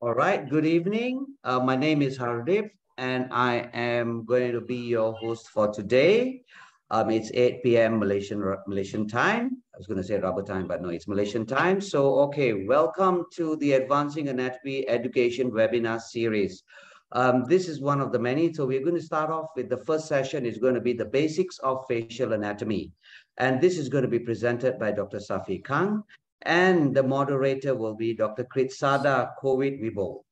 All right, good evening. My name is Hardip, and I am going to be your host for today. It's 8 p.m. Malaysian time. I was going to say rubber time, but no, it's Malaysian time. So, okay, welcome to the Advancing Anatomy Education webinar series. This is one of the many. So we're going to start off with the first session is going to be the basics of facial anatomy. And this is going to be presented by Dr. Safi Kang. And the moderator will be Dr. Kritsada Kowitwibool.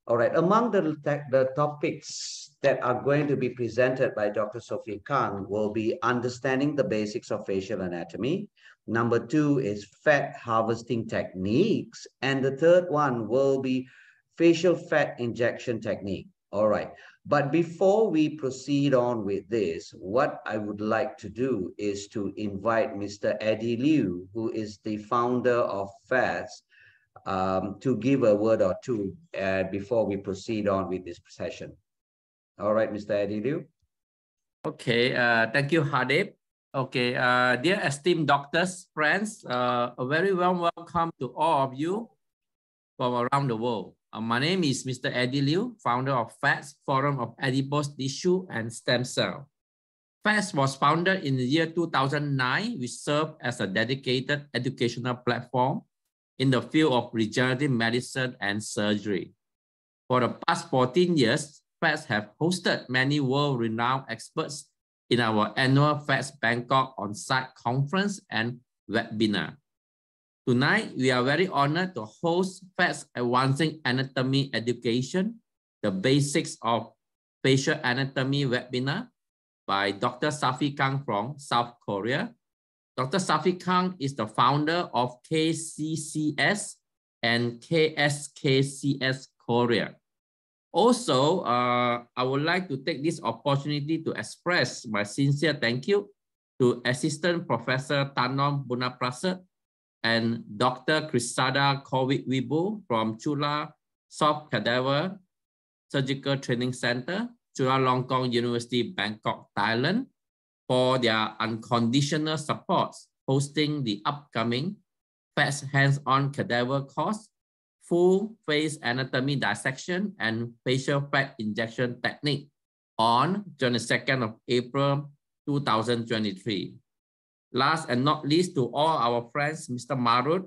All right, among the topics that are going to be presented by Dr. Safi Kang will be understanding the basics of facial anatomy. Number two is fat harvesting techniques. And the third one will be facial fat injection technique. All right. But before we proceed on with this, what I would like to do is to invite Mr. Eddie Liu, who is the founder of FATS, to give a word or two before we proceed on with this session. All right, Mr. Eddie Liu. Okay, thank you, Hadib. Okay, dear esteemed doctors, friends, a very warm welcome to all of you from around the world. My name is Mr. Eddie Liu, founder of FATS, Forum of Adipose Tissue and Stem Cell. FATS was founded in the year 2009, which served as a dedicated educational platform in the field of regenerative medicine and surgery. For the past 14 years, FATS have hosted many world-renowned experts in our annual FATS Bangkok on-site conference and webinar. Tonight, we are very honored to host FATS Advancing Anatomy Education, the Basics of Facial Anatomy webinar by Dr. Safi Kang from South Korea. Dr. Safi Kang is the founder of KCCS and KSKCS Korea. Also, I would like to take this opportunity to express my sincere thank you to Assistant Professor Tanom Bunaprasad and Dr. Kritsada Kowitwibool from Chulalongkorn Cadaver Surgical Training Center, Chulalongkorn University, Bangkok, Thailand, for their unconditional support hosting the upcoming FATS hands-on cadaver course, full face anatomy dissection and facial fat injection technique on 22nd of April 2023. Last and not least, to all our friends, Mr. Marut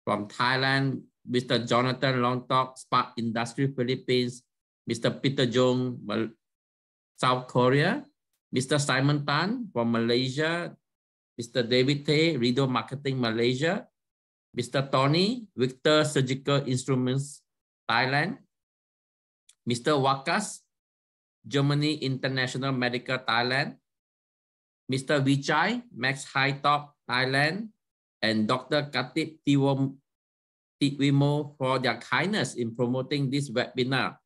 from Thailand, Mr. Jonathan Longtok, Spark Industry Philippines, Mr. Peter Jong, South Korea, Mr. Simon Tan from Malaysia, Mr. David Tay, Rido Marketing Malaysia, Mr. Tony, Victor Surgical Instruments, Thailand, Mr. Wakas, Germany International Medical Thailand, Mr. Vichai, Max High Top, Thailand, and Dr. Katip Tiwimo for their kindness in promoting this webinar,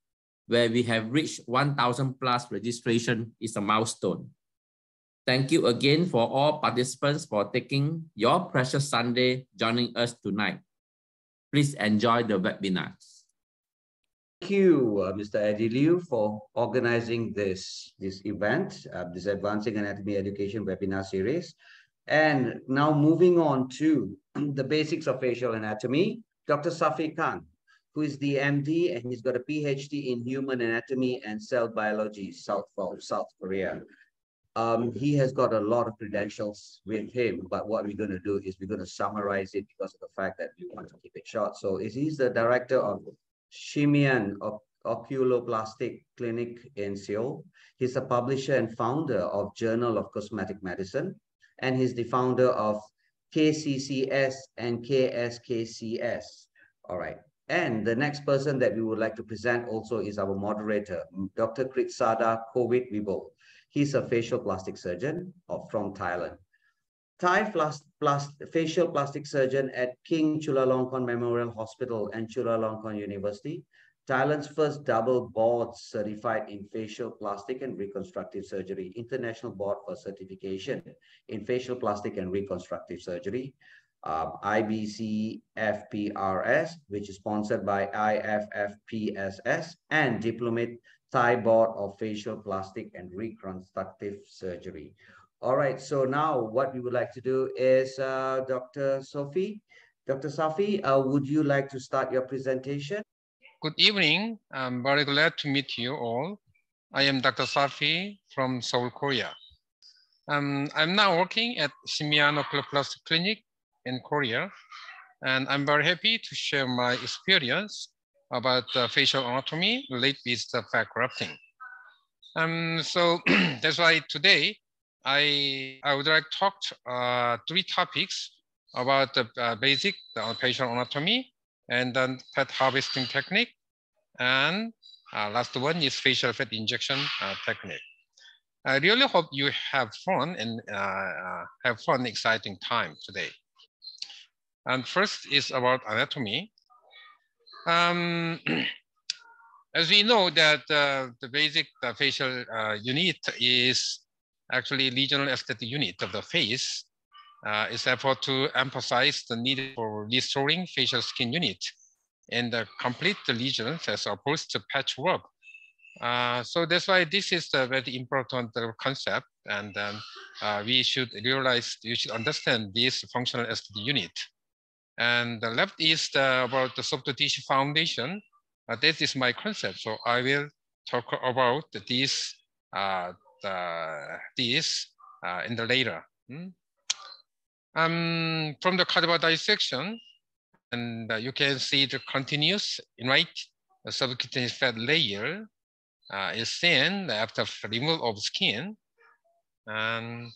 where we have reached 1,000 plus registration is a milestone. Thank you again for all participants for taking your precious Sunday joining us tonight. Please enjoy the webinar. Thank you, Mr. Eddie Liu, for organizing this event, this Advancing Anatomy Education webinar series. And now moving on to the basics of facial anatomy, Dr. Safi Kang, who is the MD, and he's got a PhD in human anatomy and cell biology, South Korea. He has got a lot of credentials with him, but what we're going to do is we're going to summarize it because of the fact that we want to keep it short. So he's the director of Shimian Oculoplastic Clinic in Seoul. He's a publisher and founder of Journal of Cosmetic Medicine, and he's the founder of KCCS and KSKCS. All right. And the next person that we would like to present also is our moderator, Dr. Kritsada Kowitwibool. He's a facial plastic surgeon from Thailand. Thai facial plastic surgeon at King Chulalongkorn Memorial Hospital and Chulalongkorn University, Thailand's first double board certified in facial plastic and reconstructive surgery, International Board for Certification in Facial Plastic and Reconstructive Surgery, IBCFPRS, which is sponsored by IFFPSS, and Diplomate Thai Board of Facial Plastic and Reconstructive Surgery. All right, so now what we would like to do is Dr. Safi, would you like to start your presentation? Good evening. I'm very glad to meet you all. I am Dr. Safi from Seoul, Korea. I'm now working at Simiano Plastic Clinic in Korea, and I'm very happy to share my experience about facial anatomy related with the fat grafting. So that's why today I would like to talk 3 topics about the basic facial anatomy, and then fat harvesting technique, and last one is facial fat injection technique. I really hope you have fun and exciting time today. And first is about anatomy. As we know that the basic facial unit is actually regional aesthetic unit of the face. It's therefore to emphasize the need for restoring facial skin unit and complete the lesions as opposed to patchwork. So that's why this is a very important concept, and we should realize, you should understand this functional aesthetic unit. And the left is about the soft tissue foundation. That is my concept. So I will talk about this in the later. From the cadaver dissection, and you can see the continuous, right, the subcutaneous fat layer is thin after removal of skin. And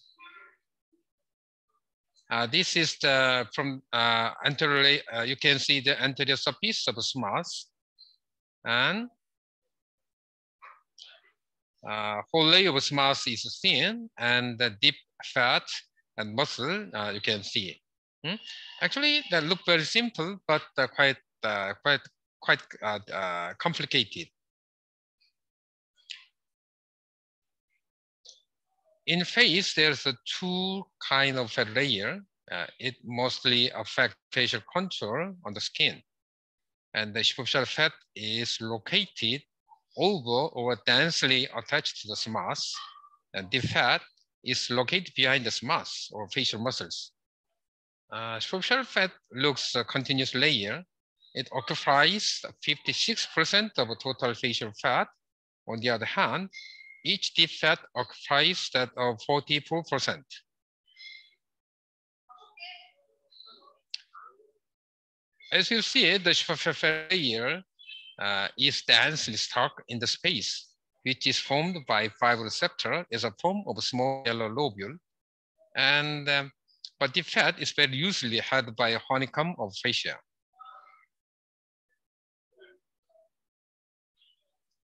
this is the from anterior. You can see the anterior surface of the SMARS, and whole layer of SMARS is thin, and the deep fat and muscle you can see. Actually, that look very simple, but quite complicated. In face, there's 2 kind of fat layer. It mostly affects facial contour on the skin. And the superficial fat is located over or densely attached to the SMARS. And the fat is located behind the SMARS or facial muscles. Superficial fat looks a continuous layer. It occupies 56% of total facial fat. On the other hand, each deep fat occupies that of 44%. As you see, the superficial fat layer is densely stuck in the space, which is formed by photoreceptor as a form of a small yellow lobule. And but the fat is very usually held by a honeycomb of fascia.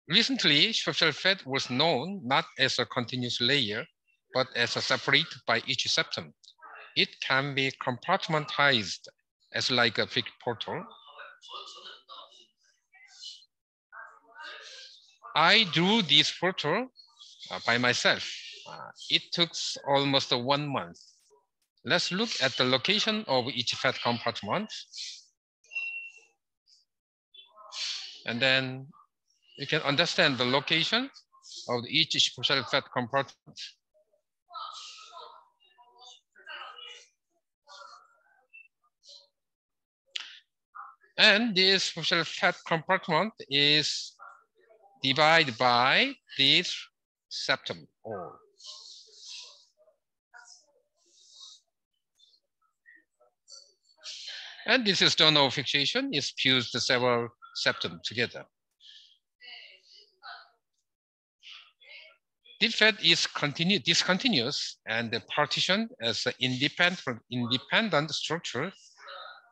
Recently, superficial fat was known not as a continuous layer, but as a separate by each septum. It can be compartmentalized as like a big portal. I drew this portal by myself. It took almost 1 month. Let's look at the location of each fat compartment. And then you can understand the location of each superficial fat compartment. And this superficial fat compartment is divided by this septum. And this is done of fixation. It's fused the several septum together. This fat is discontinuous and partitioned as an independent structure,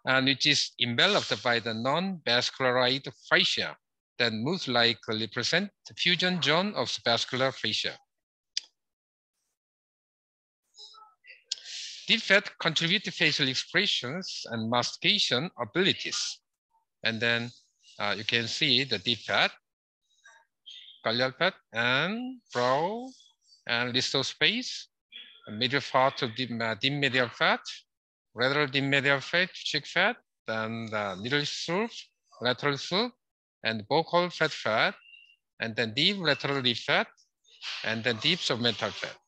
and which is enveloped by the non-vascularized fascia that most likely represent the fusion zone of vascular fascia. This fat contribute to facial expressions and mastication abilities. And then you can see the deep fat, gallal fat, and brow, and listal space, middle part of the deep medial fat, lateral deep medial fat, cheek fat, then the middle surf, lateral surf, and vocal fat, and then deep lateral deep fat, and then deep submental fat.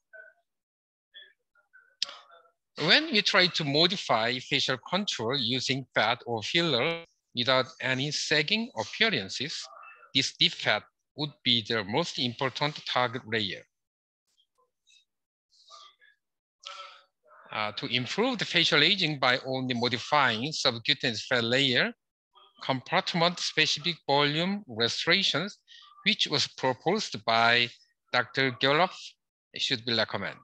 When we try to modify facial contour using fat or filler, without any sagging appearances, this deep fat would be the most important target layer. To improve the facial aging by only modifying subcutaneous fat layer, compartment-specific volume restorations, which was proposed by Dr. Gerloff, should be recommended.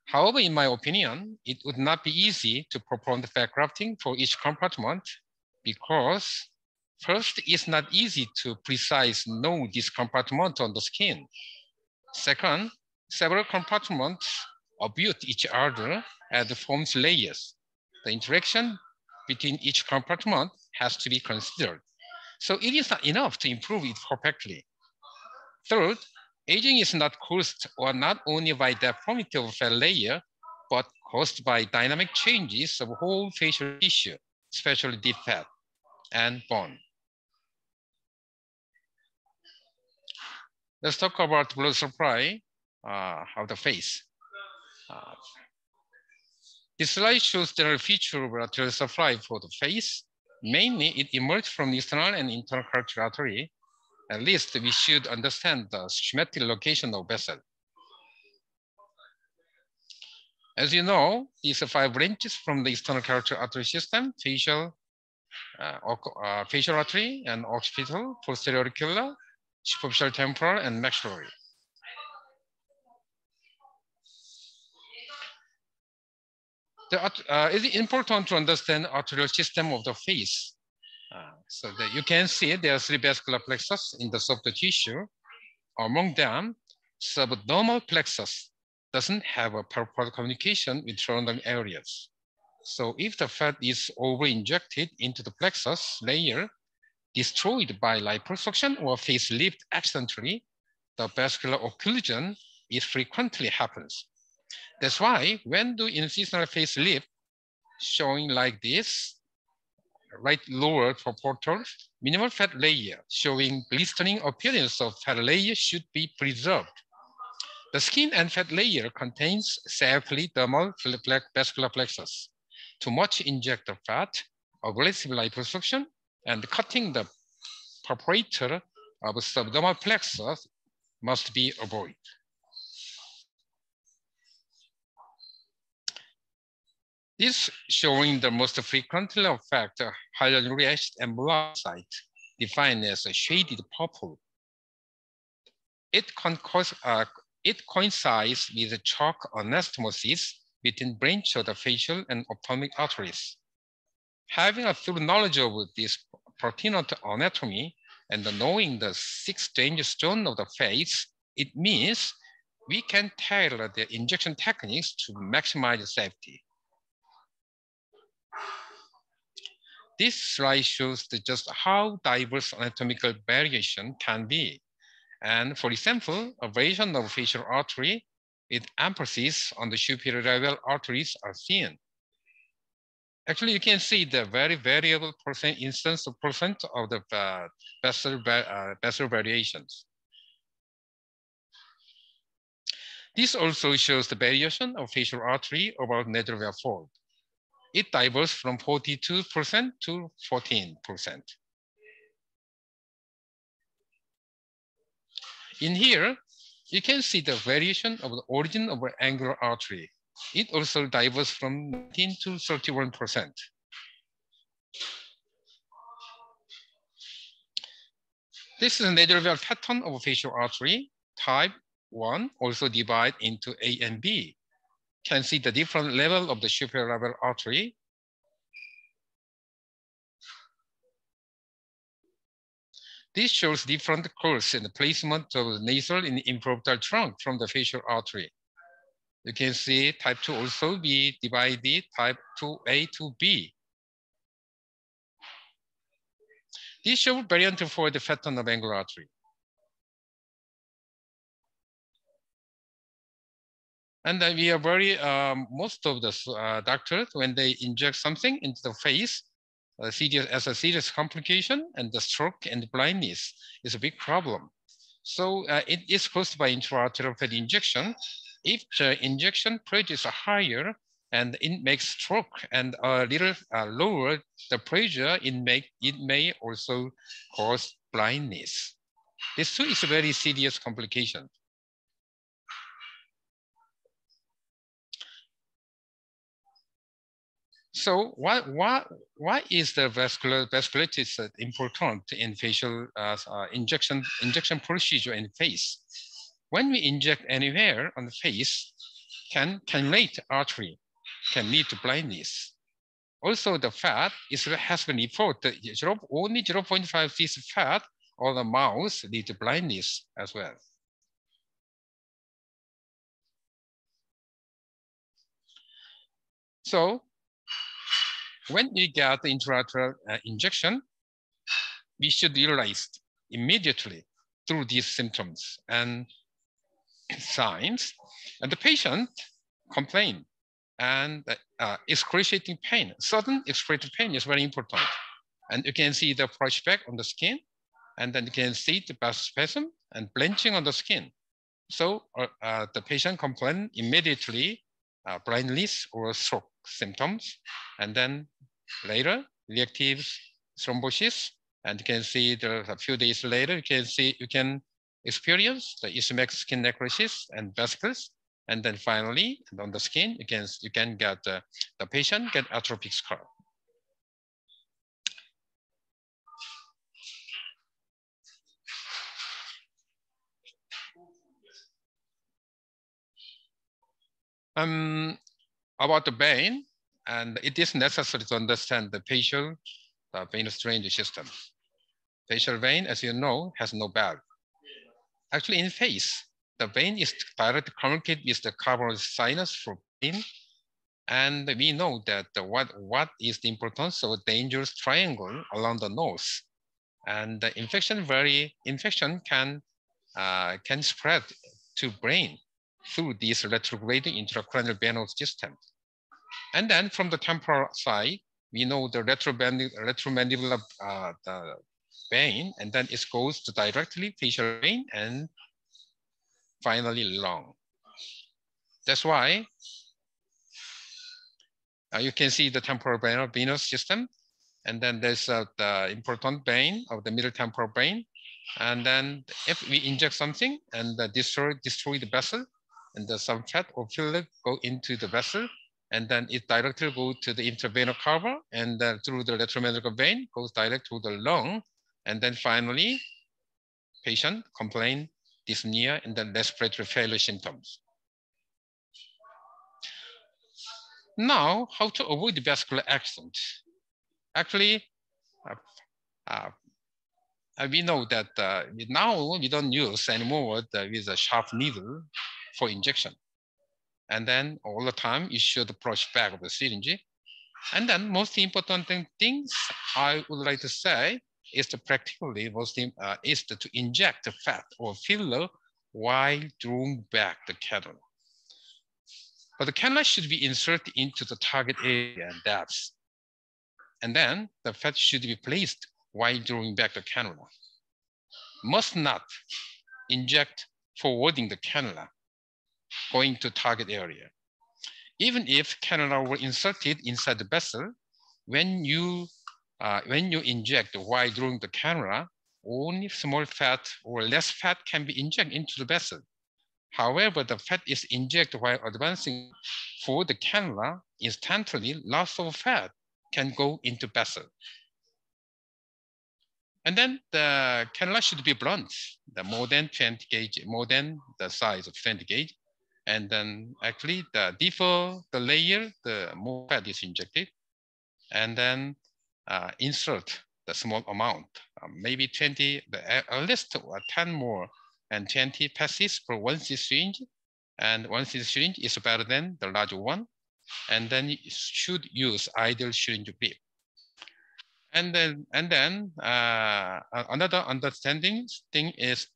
However, in my opinion, it would not be easy to perform the fat grafting for each compartment because first, it's not easy to precisely know this compartment on the skin. Second, several compartments abut each other and forms layers. The interaction between each compartment has to be considered. So it is not enough to improve it perfectly. Third, aging is not caused or not only by deformity of fat layer, but caused by dynamic changes of whole facial tissue, especially deep fat and bone. Let's talk about blood supply of the face. This slide shows general feature of arterial supply for the face. Mainly, it emerged from the external and internal carotid artery. At least we should understand the schematic location of vessel. As you know, these are 5 branches from the external carotid artery system: facial artery and occipital, posterior auricular, superficial temporal, and maxillary. It is important to understand arterial system of the face. So that you can see there are 3 vascular plexus in the soft tissue. Among them, subdermal plexus doesn't have a proper communication with surrounding areas. So if the fat is over-injected into the plexus layer, destroyed by liposuction or facelift accidentally, the vascular occlusion frequently happens. That's why when do incisional facelift showing like this, right lower proportion, minimal fat layer showing blistering appearance of fat layer should be preserved. The skin and fat layer contains safely dermal vascular plexus. Too much injected fat, aggressive liposuction, and cutting the perforator of subdermal plexus must be avoided. This showing the most frequently affected hyaluronic acid and blood site, defined as a shaded purple. It coincides with the chalk anastomosis between branch of the facial and ophthalmic arteries. Having a thorough knowledge of this pertinent anatomy and knowing the 6 danger zones of the face, it means we can tailor the injection techniques to maximize safety. This slide shows just how diverse anatomical variation can be. And for example, a variation of facial artery with emphasis on the superior labial arteries are seen. Actually, you can see the very variable instance of the vessel variations. This also shows the variation of facial artery about nasal fold. It diverges from 42% to 14%. In here, you can see the variation of the origin of an angular artery. It also diverges from 19 to 31%. This is a nasal pattern of a facial artery. Type 1 also divide into A and B. Can see the different level of the superior labial artery. This shows different course in the placement of the nasal and infraorbital trunk from the facial artery. You can see type 2 also be divided type 2A to B. This shows variant for the pattern of angular artery. And we are very, most of the doctors, when they inject something into the face, as a serious complication, and the stroke and the blindness is a big problem. So it is caused by intraarterial fat injection. If the injection pressure is higher, and it makes stroke, and a little lower the pressure, it may also cause blindness. This too is a very serious complication. So why is the vasculitis important in facial injection procedure in face? When we inject anywhere on the face, can late artery can lead to blindness. Also, the fat has been reported only 0.5 cc fat on the mouth lead to blindness as well. So when we get the intraocular injection, we should realize immediately through these symptoms and signs, and the patient complain and excruciating pain. Sudden excruciating pain is very important. And you can see the pushback on the skin, and then you can see the vasospasm and blanching on the skin. So the patient complain immediately blindness or stroke symptoms, and then later reactive thrombosis, and you can see a few days later you can experience the ischemic skin necrosis and vesicles, and then finally on the skin you can get the patient get atrophic scar. About the vein, and it is necessary to understand the facial venous drainage system. Facial vein, as you know, has no valve. Actually, in face, the vein is directly communicated with the carotid sinus for pain, and we know that what is the importance of a dangerous triangle along the nose, and the infection can spread to brain through this retrograding intracranial venous system. And then from the temporal side, we know the retromandibular vein, and then it goes to directly facial vein and finally lung. That's why you can see the temporal venous system, and then there's the important vein of the middle temporal vein. And then if we inject something and destroy the vessel, and some fat or fluid go into the vessel, and then it directly goes to the intravenous cava, and then through the retromandibular vein goes direct to the lung, and then finally patient complain dyspnea and then respiratory failure symptoms. Now, how to avoid vascular accident? Actually, we know that now we don't use anymore with a sharp needle for injection. And then all the time you should approach back of the syringe. And then most important things I would like to say is to practically to inject the fat or filler while drawing back the cannula. But the cannula should be inserted into the target area and depth. And then the fat should be placed while drawing back the cannula. Must not inject forwarding the cannula going to target area. Even if cannula were inserted inside the vessel, when you inject while drawing the cannula, only small fat or less fat can be injected into the vessel. However, the fat is injected while advancing for the cannula, instantly loss of fat can go into vessel. And then the cannula should be blunt, more than 20 gauge, more than the size of 20 gauge. And then actually the deeper the layer, the more fat is injected. And then insert the small amount, maybe 20, at least 10 more and 20 passes per 1 cc syringe. And 1 cc syringe is better than the larger one. And then you should use ideal syringe grip. And then another understanding thing is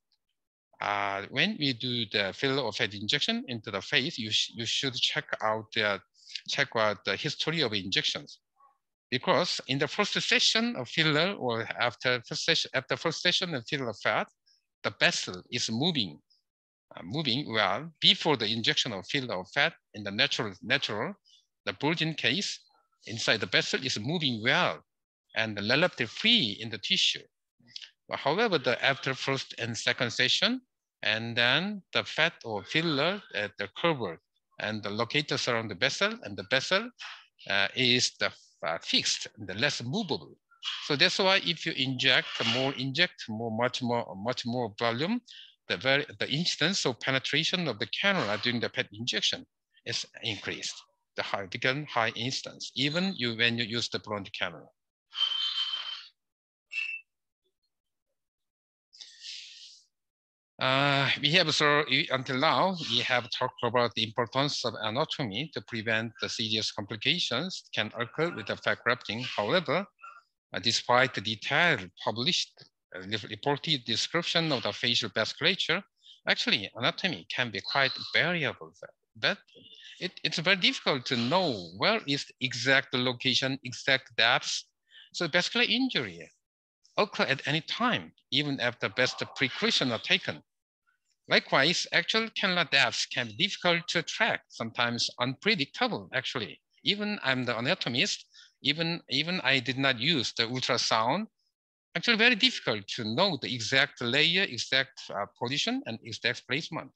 when we do the filler or fat injection into the face, you should check out the history of injections, because in the first session of filler or after first session of filler of fat, the vessel is moving well before the injection of filler of fat in the natural. the bulging case inside the vessel is moving well and relatively free in the tissue. But however, after first and second session, and then the fat or filler at the curve and the locators around the vessel, and the vessel is fixed and less movable. So that's why if you inject much more volume, the incidence of penetration of the cannula during the PET injection is increased. Become high incidence, even when you use the blunt cannula. We have, so until now, we have talked about the importance of anatomy to prevent the serious complications can occur with the fat grafting. However, despite the detailed published reported description of the facial vasculature, actually anatomy can be quite variable. But it's very difficult to know where is the exact location, exact depth. So vascular injury occur at any time, even after best precautions are taken. Likewise, actual cannula depths can be difficult to track, sometimes unpredictable, actually. Even I'm the anatomist, even I did not use the ultrasound, actually very difficult to know the exact layer, exact position, and exact placement.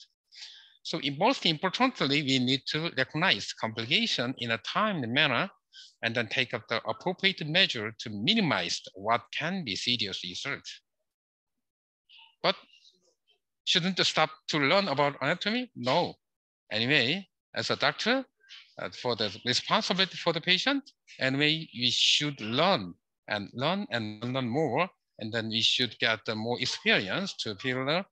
So most importantly, we need to recognize complication in a timely manner and then take up the appropriate measure to minimize what can be serious result. But shouldn't stop to learn about anatomy? No. Anyway, as a doctor, for the responsibility for the patient, anyway, we should learn more, and then we should get more experience to further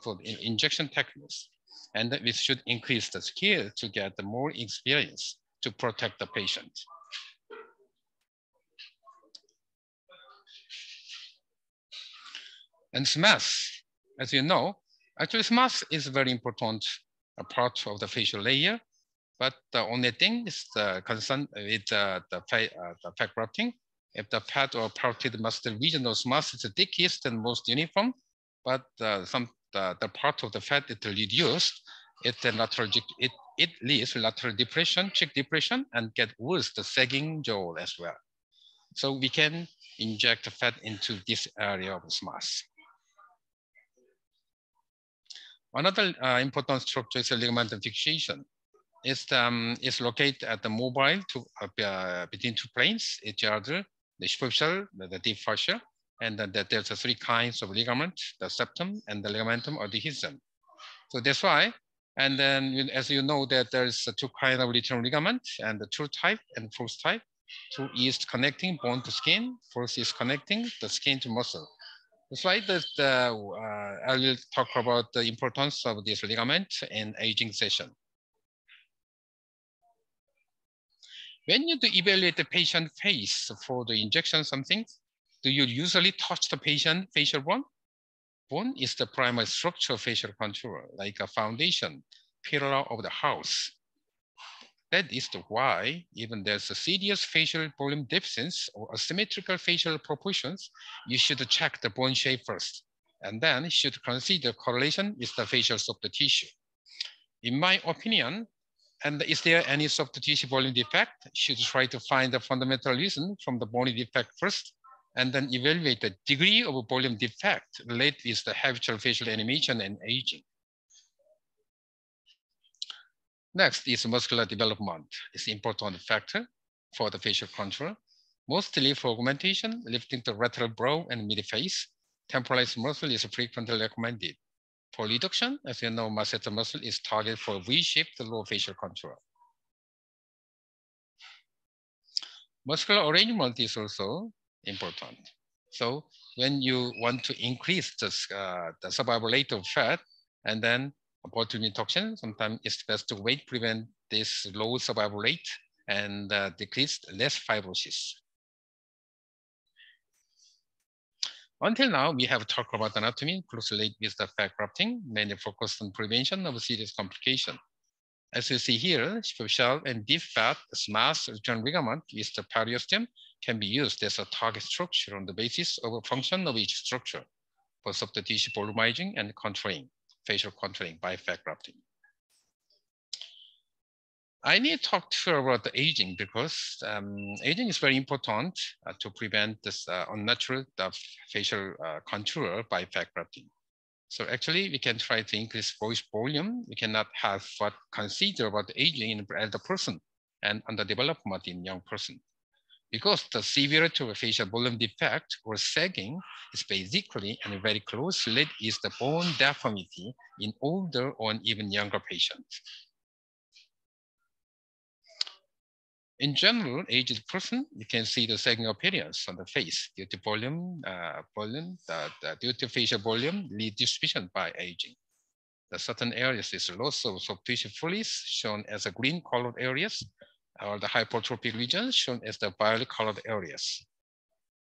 for injection techniques. And we should increase the skill to get the more experience to protect the patient. And SMAS, as you know, actually SMAS is a very important part of the facial layer, but the only thing is the concern with the fat grafting. If the fat or parotid muscle region of SMAS is the thickest and most uniform, but the part of the fat is reduced, it leads to lateral depression, cheek depression, and get worse, the sagging jaw as well. So we can inject the fat into this area of SMAS. Another important structure is ligamentum fixation. It's located at the mobile between two planes, each other, the superficial, the deep fascia, and then there's three kinds of ligament, the septum and the ligamentum adhesum. So that's why, and then as you know that there's two kinds of return ligament, and the true type and false type. True is connecting bone to skin, false is connecting the skin to muscle. That's why I will talk about the importance of this ligament in aging session. When you do evaluate the patient face for the injection something, do you usually touch the patient facial bone? Bone is the primary structure of facial contour, like a foundation, pillar of the house. That is why even there's a serious facial volume deficits or asymmetrical facial proportions, you should check the bone shape first, and then you should consider correlation with the facial soft tissue. In my opinion, and is there any soft tissue volume defect, should try to find the fundamental reason from the bony defect first, and then evaluate the degree of volume defect related with the habitual facial animation and aging. Next is muscular development. It's an important factor for the facial contour, mostly for augmentation, lifting the lateral brow and mid-face. Temporalized muscle is frequently recommended. For reduction, as you know, masseter muscle is targeted for V-shaped lower facial contour. Muscular arrangement is also important. So when you want to increase the survival rate of fat, and then botulinum toxin, sometimes it's best to wait, prevent this low survival rate and decrease less fibrosis. Until now, we have talked about anatomy closely with the fat grafting, mainly focused on prevention of serious complication. As you see here, superficial and deep fat SMAS return ligament with the periosteum can be used as a target structure on the basis of a function of each structure for soft tissue volumizing and contouring, facial contouring by fat grafting. I need to talk to you about the aging because aging is very important to prevent this unnatural facial contour by fat grafting. So actually, we can try to increase voice volume. We cannot have what consider about aging in elder person and underdevelopment in young person. Because the severity of facial volume defect or sagging is basically and very closely is the bone deformity in older or even younger patients. In general, aged person, you can see the sagging appearance on the face due to volume, due to facial volume redistribution by aging. The certain areas is loss of soft tissue fluids shown as a green colored areas, or the hypertrophic regions shown as the violet colored areas.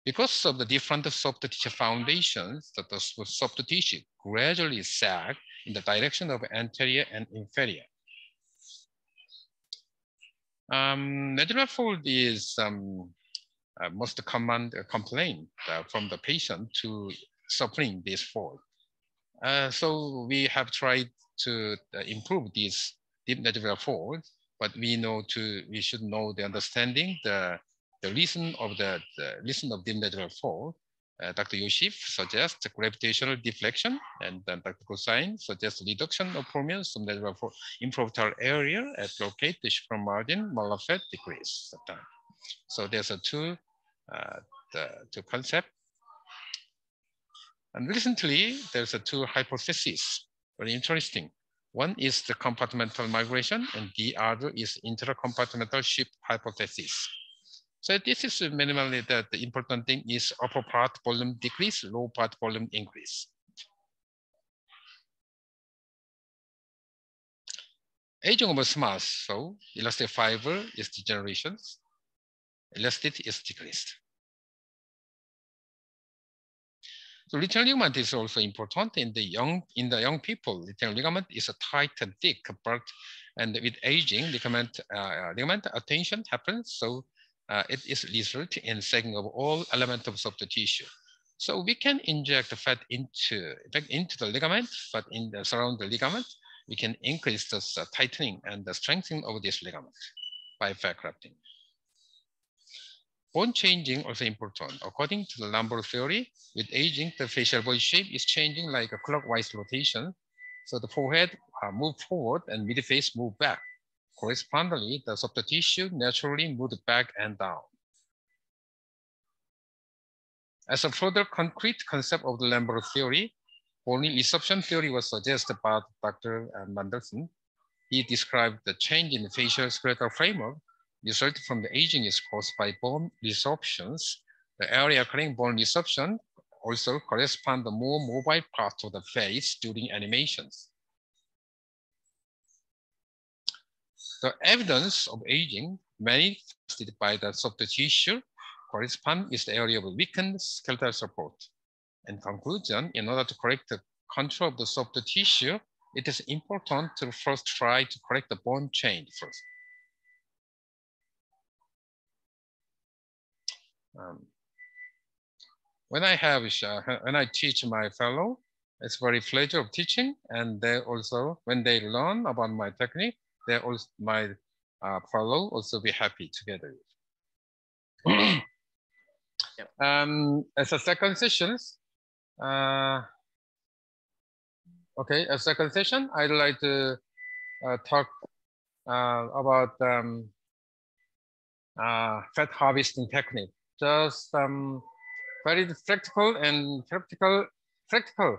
Because of the different soft tissue foundations, the soft tissue gradually sag in the direction of anterior and inferior. Natural fold is most common complaint from the patient to suffering this fold. So we have tried to improve this deep natural fold, but we should know the understanding the reason of deep natural fold. Dr. Yoshif suggests gravitational deflection, and then Dr. Kosain suggests reduction of prominence of natural fold, improved our area at locate the from margin, malafet decrease. So there's a two concept. And recently, there's a two hypotheses, very interesting. One is the compartmental migration, and the other is intercompartmental shift hypothesis. So this is minimally that the important thing is upper part volume decrease, low part volume increase. Aging of smooth, so elastic fiber is degeneration, elasticity is decreased. So retained ligament is also important in the young people. Retained ligament is a tight and thick, and with aging, ligament attention happens. So it is result in sagging of all elements of soft tissue. So we can inject the fat into the ligament, but in the surrounding ligament, we can increase the tightening and the strengthening of this ligament by fat grafting. Bone changing also important. According to the lumbar theory, with aging, the facial body shape is changing like a clockwise rotation. So the forehead move forward and mid-face move back. Correspondingly, the soft tissue naturally moved back and down. As a further concrete concept of the lumbar theory, bony resorption theory was suggested by Dr. Mandelson. He described the change in the facial skeletal framework resulting from the aging is caused by bone resorptions. The area occurring bone resorption also correspond to more mobile parts of the face during animations. The evidence of aging manifested by the soft tissue correspond with the area of weakened skeletal support. In conclusion, in order to correct the control of the soft tissue, it is important to first try to correct the bone change first. When I teach my fellow, it's very pleasure of teaching, and they also, when they learn about my technique, they also my fellow also be happy together. Yep. As a second session, okay, a second session, I'd like to talk about fat harvesting technique. Just very practical and practical technique.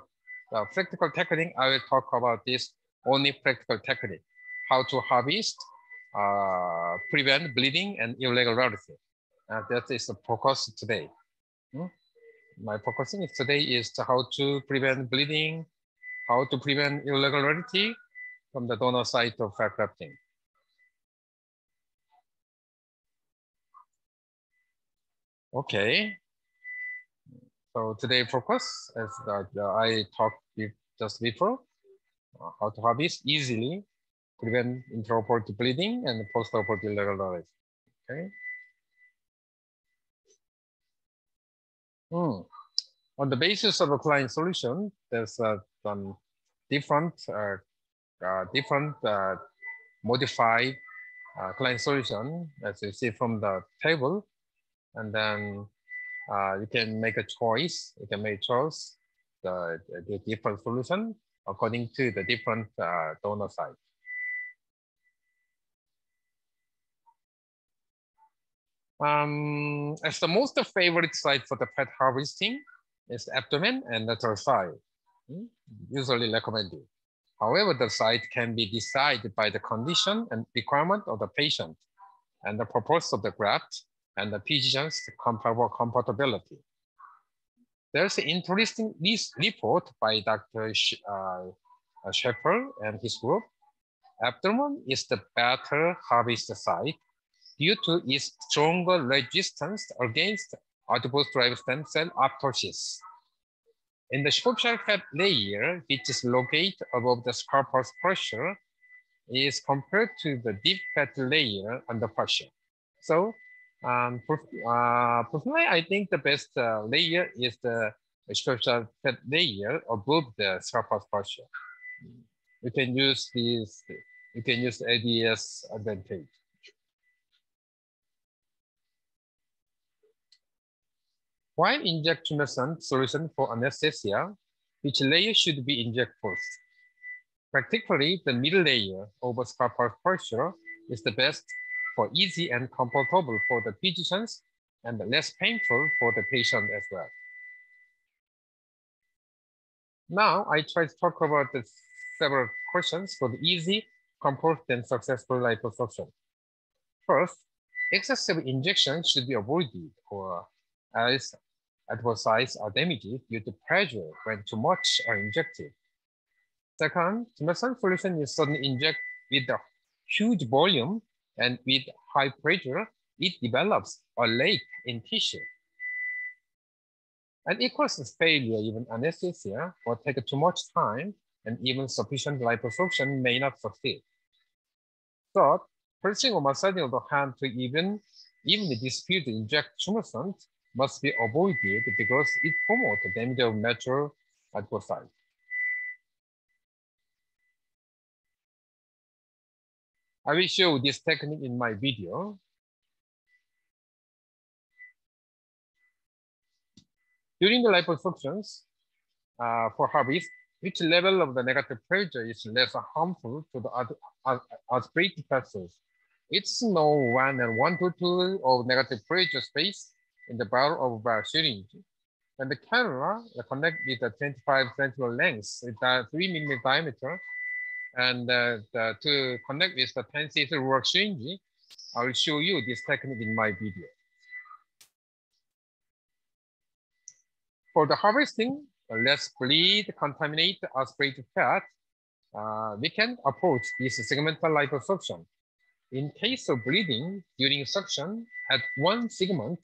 I will talk about this only practical technique. How to harvest, prevent bleeding and irregularity. That is the focus today. My focusing today is how to prevent bleeding, how to prevent irregularity from the donor site of fat grafting. Okay. So today focus, as I talked just before, how to harvest easily, prevent intraoperative bleeding and postoperative irregularity. Okay. On the basis of a client solution, there's some different modified client solution, as you see from the table, and then you can make a choice. You can make choice the different solution according to the different donor site. As the most favorite site for the fat harvesting is abdomen and lateral side, usually recommended. However, the site can be decided by the condition and requirement of the patient and the purpose of the graft and the physician's compatibility. There's an interesting report by Dr. Scheffer and his group. Abdomen is the better harvest site due to its stronger resistance against adipose-derived stem cell apoptosis. In the superficial fat layer, which is located above the scalp pulse pressure, is compared to the deep fat layer under pressure. So, personally, I think the best layer is the superficial fat layer above the scalp pulse pressure. You can use these. You can use ADS advantage. While inject tumescent solution for anesthesia, which layer should be injected first? Practically, the middle layer over scalp pulse pressure is the best for easy and comfortable for the physicians and less painful for the patient as well. Now, I try to talk about the several questions for the easy, comfort, and successful liposuction. First, excessive injection should be avoided, or else adverse sites are damaged due to pressure when too much are injected. Second, tumescent solution is suddenly injected with a huge volume and with high pressure, it develops a lake in tissue. And it causes failure, even anesthesia, or take too much time, and even sufficient liposuction may not succeed. Third, pressing or massaging of the hand to even dispute the inject tumescent must be avoided because it promotes the damage of natural adipocytes. I will show this technique in my video. During the liposuctions for harvest, which level of the negative pressure is less harmful to the aspirated vessels? It's no 1 and 1 to 2 of negative pressure space in the barrel of a syringe. And the cannula connect with the 25 centimeter length with the 3 millimeter diameter, and to connect with the 10 cc work syringe, I will show you this technique in my video. For the harvesting, let's bleed contaminate aspirated fat. We can approach this segmental liposuction. In case of bleeding during suction at one segment,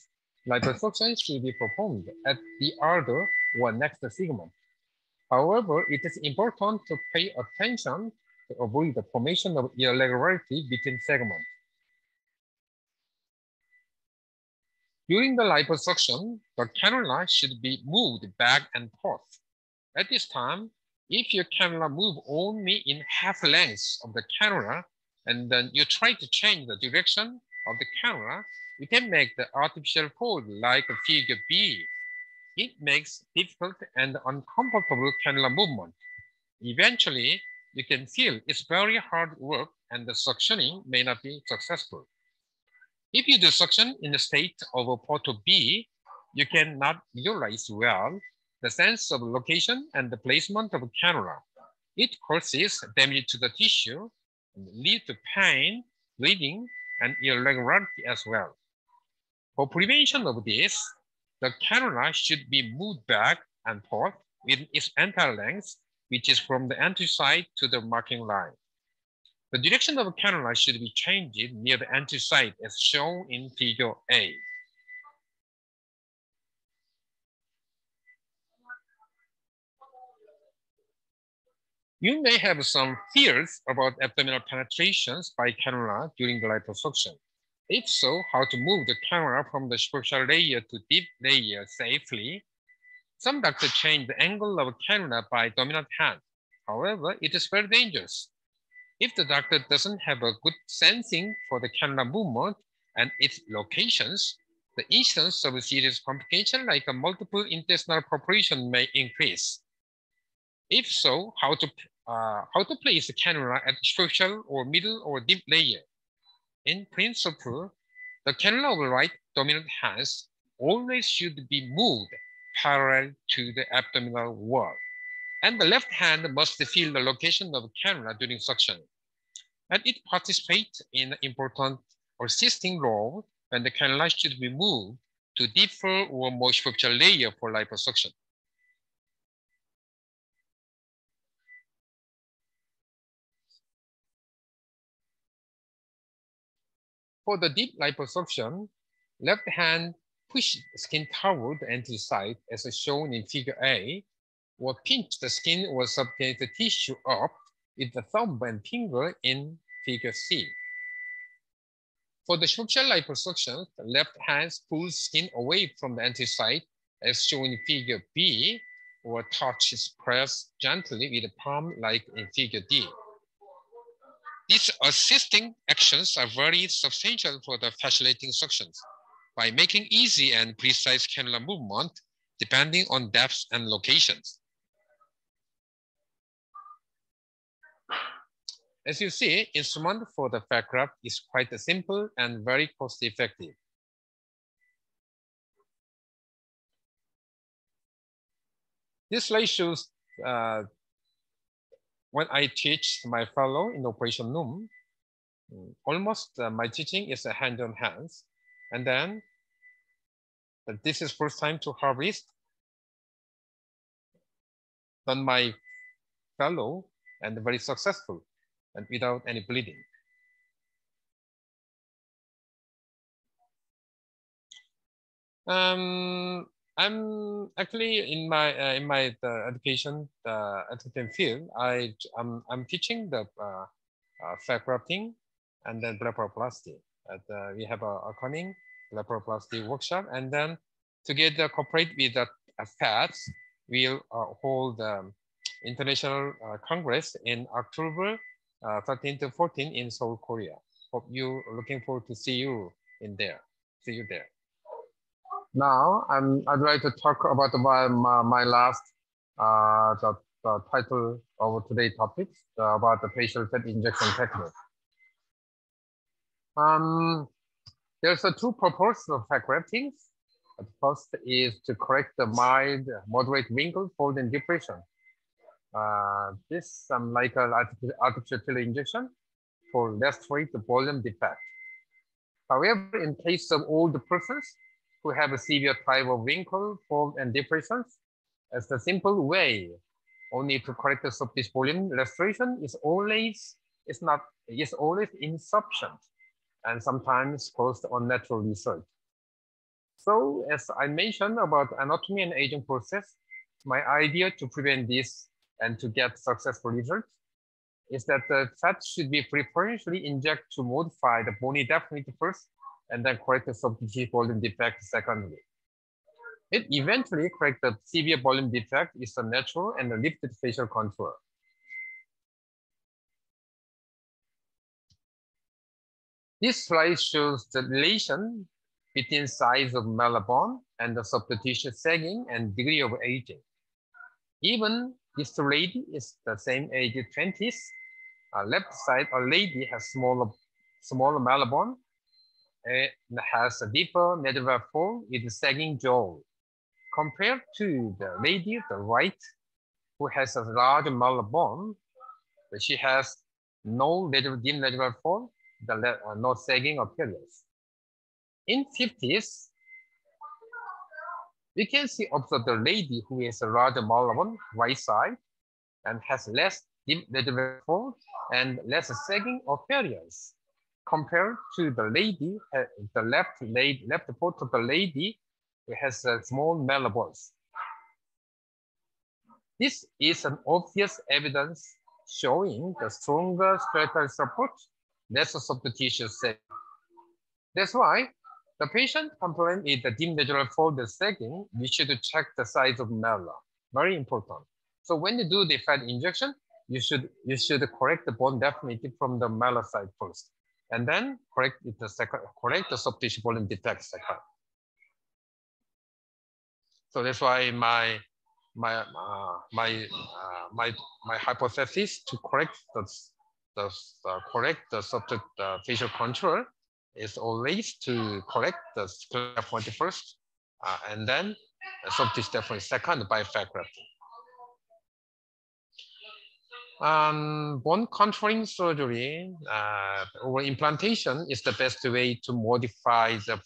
liposuction should be performed at the other or next segment. However, it is important to pay attention to avoid the formation of irregularity between segments. During the liposuction, the cannula should be moved back and forth. At this time, if your cannula moves only in half length of the cannula, and then you try to change the direction of the cannula, you can make the artificial fold like a figure B. It makes difficult and uncomfortable cannula movement. Eventually, you can feel it's very hard work and the suctioning may not be successful. If you do suction in the state of a photo B, you cannot visualize well the sense of location and the placement of a cannula. It causes damage to the tissue and leads to pain, bleeding, and irregularity as well. For prevention of this, the cannula should be moved back and forth with its entire length, which is from the entry site to the marking line. The direction of the cannula should be changed near the entry site as shown in figure A. You may have some fears about abdominal penetrations by cannula during the liposuction. If so, how to move the cannula from the superficial layer to deep layer safely? Some doctors change the angle of cannula by dominant hand. However, it is very dangerous. If the doctor doesn't have a good sensing for the cannula movement and its locations, the incidence of a serious complication like a multiple intestinal perforation may increase. If so, how to place the cannula at superficial or middle or deep layer? In principle, the cannula of the right dominant hands always should be moved parallel to the abdominal wall, and the left hand must feel the location of the cannula during suction, and it participates in an important assisting role when the cannula should be moved to deeper or more superficial layer for liposuction. For the deep liposuction, left hand push skin toward the anterior side as shown in figure A, or pinch the skin or subcutaneous tissue up with the thumb and finger in figure C. For the superficial liposuction, the left hand pulls skin away from the anterior side as shown in figure B, or touches press gently with the palm like in figure D. These assisting actions are very substantial for the facilitating suctions by making easy and precise cannula movement depending on depth and locations. As you see, instrument for the fat graft is quite simple and very cost effective. This slide shows when I teach my fellow in operation room, almost my teaching is a hand on hands. And then this is first time to harvest. Done my fellow and very successful and without any bleeding. I'm actually in my education field. I'm teaching the fat grafting and then blepharoplasty. We have a cunning blepharoplasty workshop, and then together cooperate with the FATS, we'll hold the International Congress in October 13 to 14 in Seoul, Korea. Hope you looking forward to see you in there. See you there. Now, I'd like to talk about my last the title of today's topic about the facial fat injection technique. There's two purposes of fat grafting. The first is to correct the mild, moderate wrinkle, fold, and depression. This like an artificial filler injection for less weight volume defect. However, in case of older persons who have a severe type of wrinkle, fold, and depressions, as the simple way only to correct the surface volume restoration is always insufficient and sometimes caused unnatural result. So as I mentioned about anatomy and aging process, my idea to prevent this and to get successful results is that the fat should be preferentially injected to modify the bony deformity first and then correct the soft tissue volume defect secondly. It eventually corrects the severe volume defect is a natural and a lifted facial contour. This slide shows the relation between size of malar bone and the soft tissue sagging and degree of aging. Even this lady is the same age, 20s. Left side, a lady has smaller malar bone and has a deeper medullary fold with a sagging jaw, compared to the lady, the right, who has a large malar bone, but she has no deep medullary fold, no sagging appearance. In 50s, we can observe the lady who has a larger malar bone, right side, and has less deep medullary fold and less sagging appearance, compared to the lady, the left foot of the lady who has a small malar bones. This is an obvious evidence showing the stronger skeletal support, less soft tissue sagging. That's why the patient complaint with the deep medullary fold sagging, we should check the size of malar. Very important. So when you do the fat injection, you should correct the bone deformity from the malar side first, and then correct the soft tissue volume defect second. So that's why my hypothesis to correct the soft facial contour is always to correct the sclera deformity first, and then soft tissue deformity second by fat grafting. Bone contouring surgery or implantation is the best way to modify the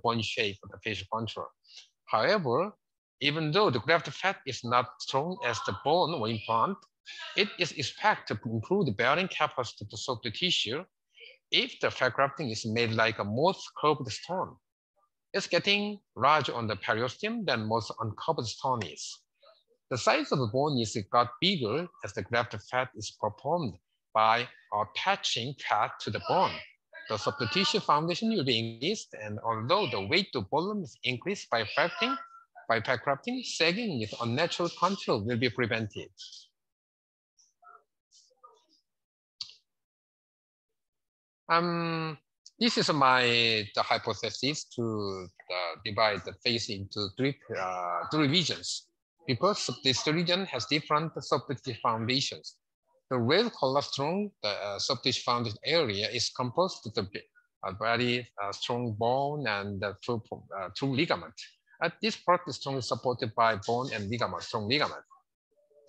bone shape of the facial contour. However, even though the graft fat is not strong as the bone or implant, it is expected to improve the bearing capacity of the soft tissue if the fat grafting is made like a most curved stone. It's getting larger on the periosteum than most uncovered stone is. The size of the bone is got bigger as the graft fat is performed by attaching fat to the bone. The soft tissue foundation will be increased, and although the weight to volume is increased by fat grafting, sagging with unnatural contour will be prevented. This is the hypothesis to divide the face into three regions, because this region has different soft tissue foundations. The red color strong, the soft tissue foundation area is composed of a very strong bone and true ligament. This part is strongly supported by bone and ligament, strong ligament.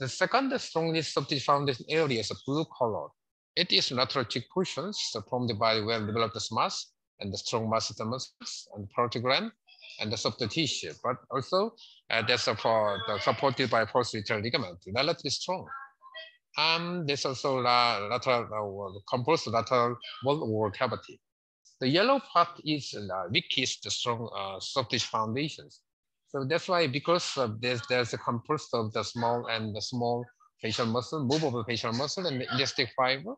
The second strongest soft tissue foundation area is a blue color. It is lateral cheek cushions formed by well-developed mass and the strong muscles and protogram and the soft tissue, but also that's supported by posterior ligament, relatively strong. There's also composed lateral wall cavity. The yellow part is weakest, the strong soft tissue foundations. So that's why, because there's a composed of the small facial muscle, movable facial muscle, and the elastic fiber,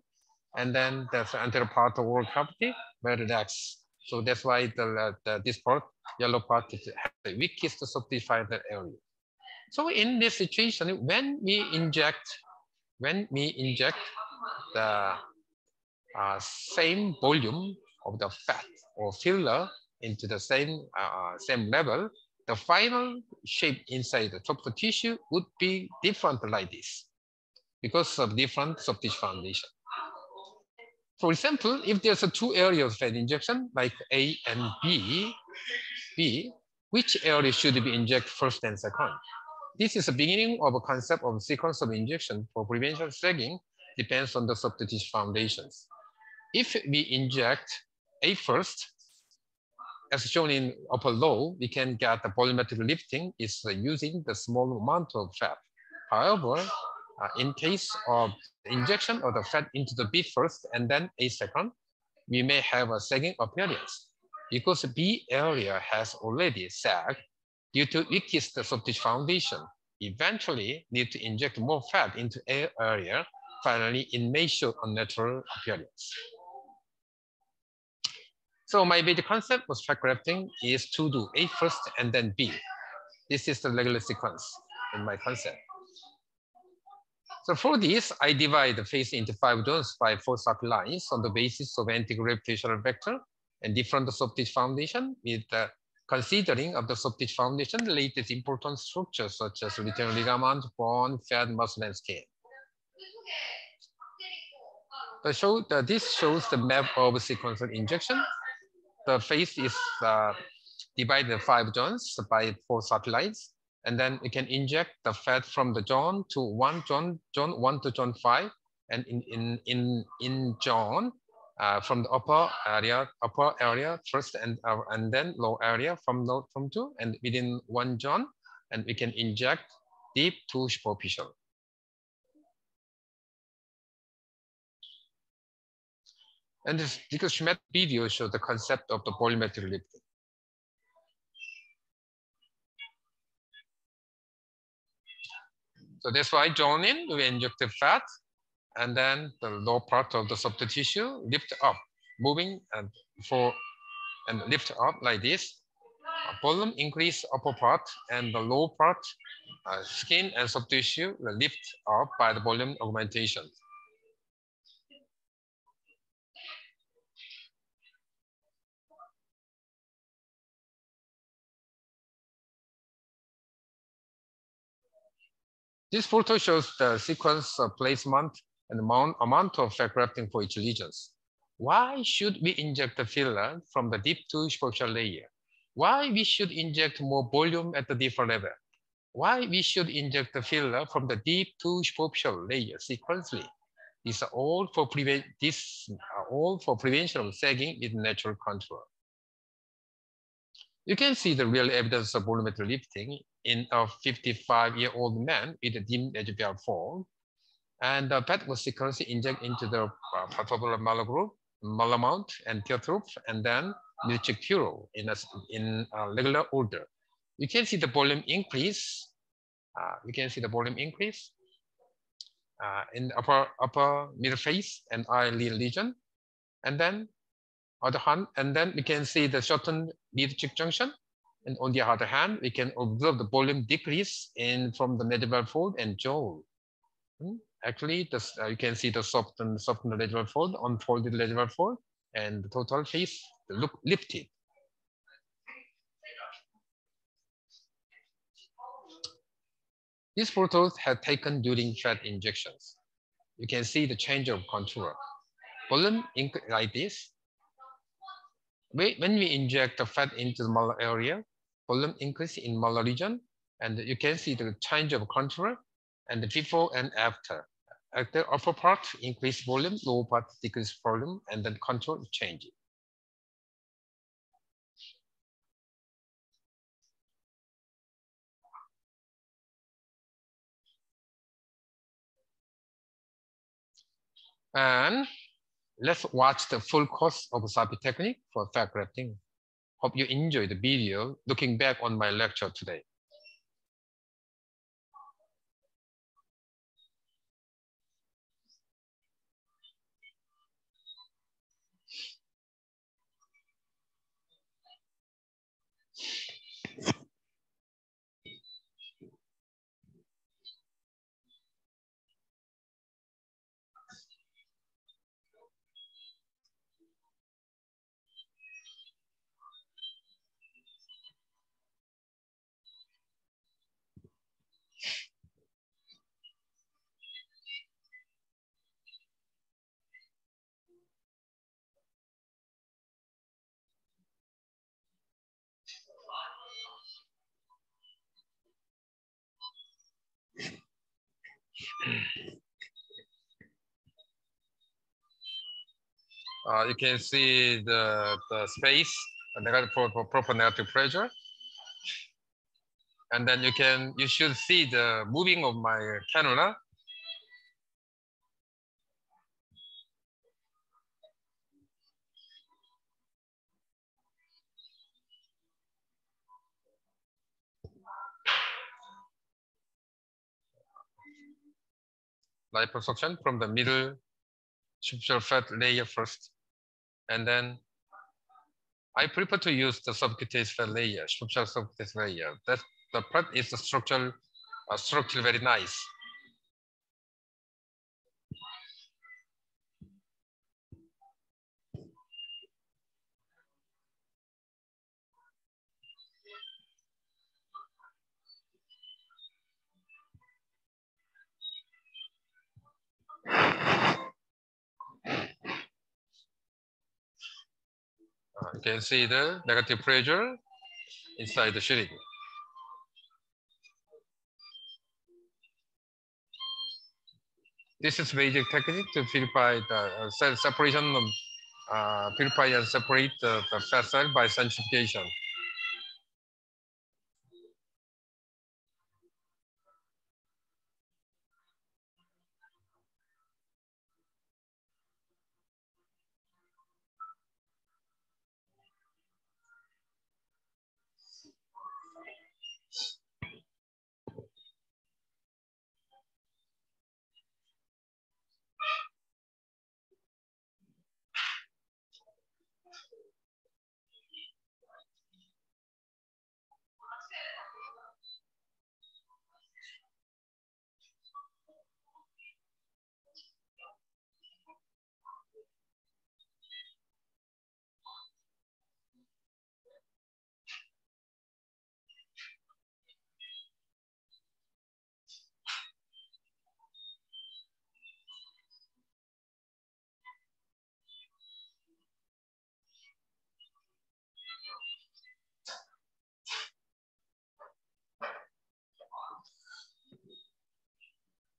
and then there's the anterior part of wall cavity very relaxed. So that's why this part, yellow part, has the weakest soft tissue fiber area. So in this situation, when we inject the same volume of the fat or filler into the same level, the final shape inside the soft tissue would be different like this because of different soft tissue foundation. For example, if there's two areas of fat injection like A and B, which area should be injected first and second? This is the beginning of a concept of sequence of injection for prevention of sagging, depends on the soft tissue foundations. If we inject A first, as shown in upper low, we can get the volumetric lifting is using the small amount of fat. However, in case of injection of the fat into the B first and then A second, we may have a sagging appearance because the B area has already sagged due to weakest soft tissue foundation. Eventually, need to inject more fat into A area. Finally, it may show unnatural appearance. So my basic concept was fat grafting is to do A first and then B. This is the regular sequence in my concept. So for this, I divide the face into 5 zones by 4 sublines on the basis of anti-gravitational vector and different soft tissue foundation with considering of the soft tissue foundation related important structures such as retained ligament, bone, fat, muscle, and skin. This shows the map of sequential injection. The face is divided in 5 zones by 4 satellites, and then you can inject the fat from the zone to zone 1 to zone 5, and in zone from the upper area first, and then low area from 2, and within 1 zone, and we can inject deep to superficial. And this schematic video shows the concept of the volumetric lifting. So that's why zone in, we inject the fat, and then the low part of the soft tissue lift up, moving and lift up like this. Volume increase upper part, and the low part skin and soft tissue lift up by the volume augmentation. This photo shows the sequence of placement and amount of fat grafting for each lesion. Why should we inject the filler from the deep to superficial layer? Why we should inject more volume at the deeper level? Why we should inject the filler from the deep to superficial layer sequentially? These are all for prevention of sagging with natural contour. You can see the real evidence of volumetric lifting in a 55-year-old man with a dim edgeval fold. And the fat was sequentially injected into the palpebral malar mount, and theatrope, and then milchicuro in a regular order. You can see the volume increase. You can see the volume increase in upper middle face and eyelid region, and then other hand, and then we can see the shortened mid-cheek junction. And on the other hand, we can observe the volume decrease from the medieval fold and jaw. Actually, this, you can see the softened lateral fold, unfolded lateral fold, and the total face look lifted. These photos have taken during fat injections. You can see the change of contour. Volume like this. When we inject the fat into the malar area, volume increase in malar region, and you can see the change of contour and the before and after. At the upper part, increase volume, lower part, decrease volume, and then contour change. And let's watch the full course of Safi technique for fat grafting. Hope you enjoy the video looking back on my lecture today. You can see the space for proper negative pressure. And then you should see the moving of my cannula. Liposuction from the middle superficial fat layer first. And then I prefer to use the subcutaneous fat layer, superficial subcutaneous layer. That the part is the structural very nice. You can see the negative pressure inside the sheathing. This is basic technique to purify the cell separation of purify and separate the fat cell by centrifugation.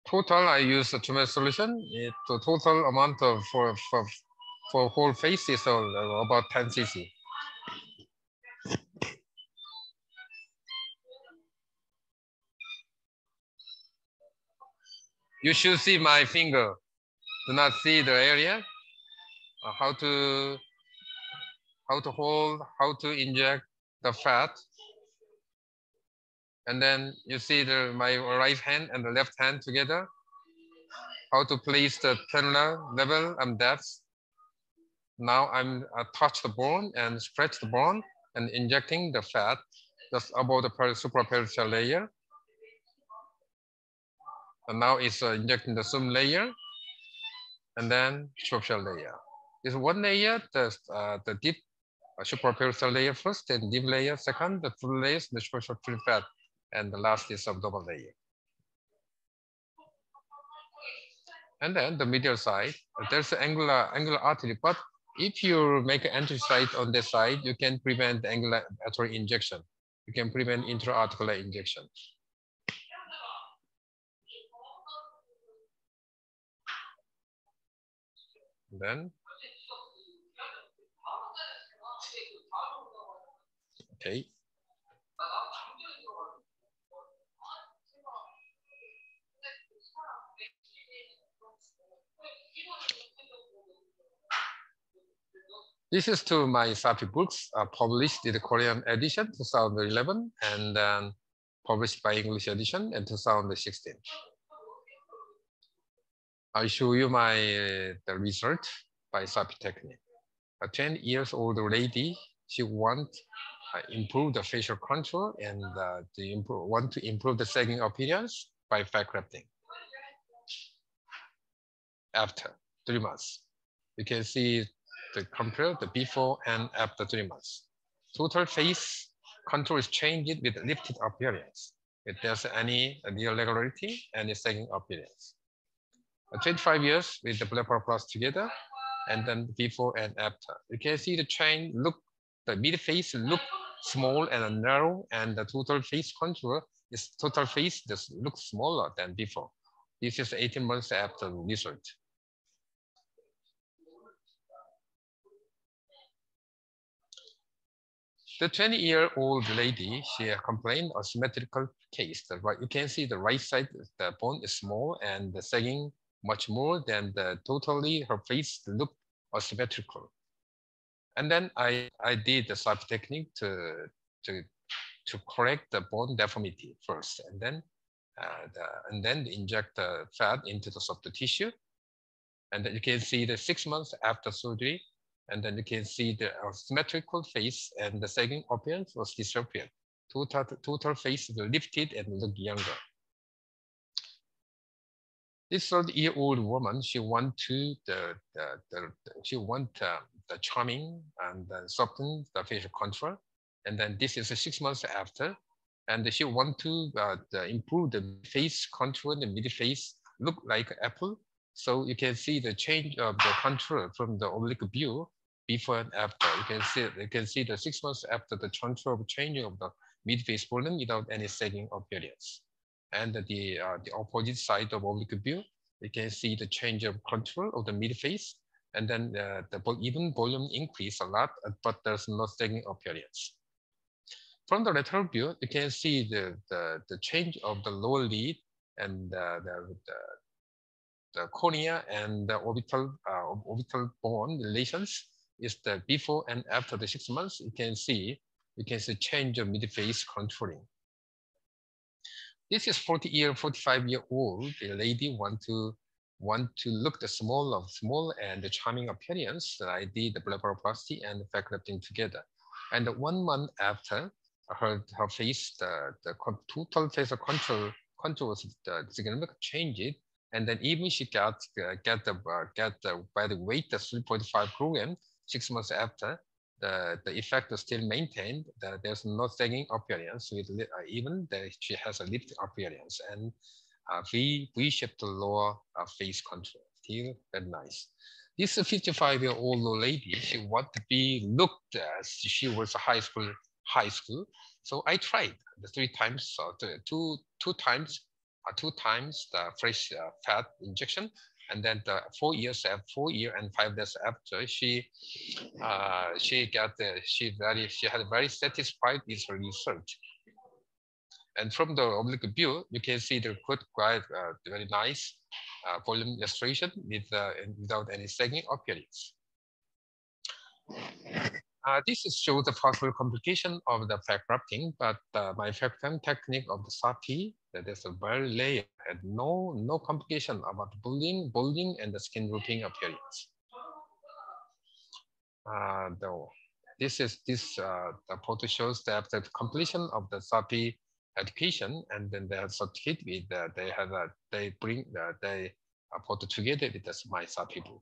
total, I use the turmeric solution. The total amount of for whole face is about 10 cc. You should see my finger. Do not see the area. How to hold, how to inject the fat. And then you see my right hand and the left hand together. How to place the terminal level and depth. Now I'm touch the bone and stretch the bone and injecting the fat just above the supraperitoneal layer. And now it's injecting the sum layer and then superficial layer. This one layer, the deep supraperitoneal layer first, then deep layer second, the full layers, the superficial fat, and the last is abdominal layer. And then the medial side, there's an angular artery, but if you make an entry site on this side, you can prevent the angular artery injection. You can prevent intra-articular injection. And then, okay. This is to my Safi books, published in the Korean edition, 2011, and then published by English edition in 2016. I show you the research by Safi technique. A 10 years old lady, she wants to improve the facial contour and want to improve the sagging appearance by fat grafting. After 3 months, you can see compare the before and after 3 months. Total face contour is changed with lifted appearance. If there's any irregularity and sagging appearance. 25 years with the blepharoplasty together, and then before and after. You can see the change the mid face look small and narrow, and the total face contour is total face just looks smaller than before. This is 18 months after research. The 20-year-old lady, she complained of symmetrical case. You can see the right side, the bone is small and the sagging much more than her face looked asymmetrical. And then I did the Safi technique to correct the bone deformity first, and then inject the fat into the soft tissue. And then you can see the 6 months after surgery, and then you can see the symmetrical face and the sagging appearance was disappeared. Total face was lifted and looked younger. This 30-year-old woman, she want the charming and soften the facial contour, and then this is 6 months after, and she want to improve the face contour. The mid face look like apple, so you can see the change of the contour from the oblique view before and after. You can see the 6 months after the contour of changing of the mid face volume without any sagging appearance. And the opposite side of oblique view, you can see the change of contour of the mid face, and then even volume increase a lot, but there's no sagging appearance. From the lateral view, you can see the change of the lower lid and the cornea and the orbital bone relations is the before and after the 6 months. You can see change of mid face contouring. This is 45-year-old lady want to look the small and the charming appearance. That I did the blepharoplasty and fat grafting together. And 1 month after, her face, the total facial contour was significantly changed. And then even she got by the weight of 3.5 kilogram 6 months after. The effect is still maintained. There's no sagging appearance. With even she has a lift appearance and V-shaped lower face contour. Still very nice. This 55-year-old lady, she wanted to be looked as she was a high school. So I tried the 3 times, two times 2 times the fresh fat injection, and then the 4 years after, 4 years and 5 days after, she had very satisfied with her research. And from the oblique view, you can see the quite very nice volume restoration without any sagging appearance. This shows the possible complication of the fat grafting, but my FATS technique of the Safi, that is a very layer and no complication about bulging and the skin drooping appearance. The photo shows that the completion of the Safi education, and then they have certificate with they put together with my Safi book.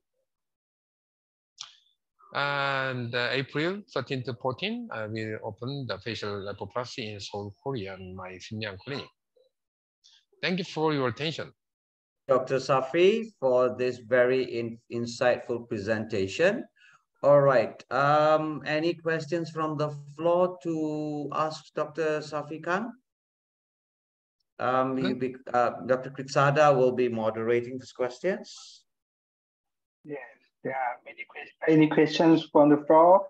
And April 13 to 14, I will open the facial lipoplasty in Seoul, Korea, in my Simyang clinic. Thank you for your attention. Dr. Safi, for this very insightful presentation. All right. Any questions from the floor to ask Dr. Safi Kang? Dr. Kritsada will be moderating these questions. Yes, there are many questions from the floor.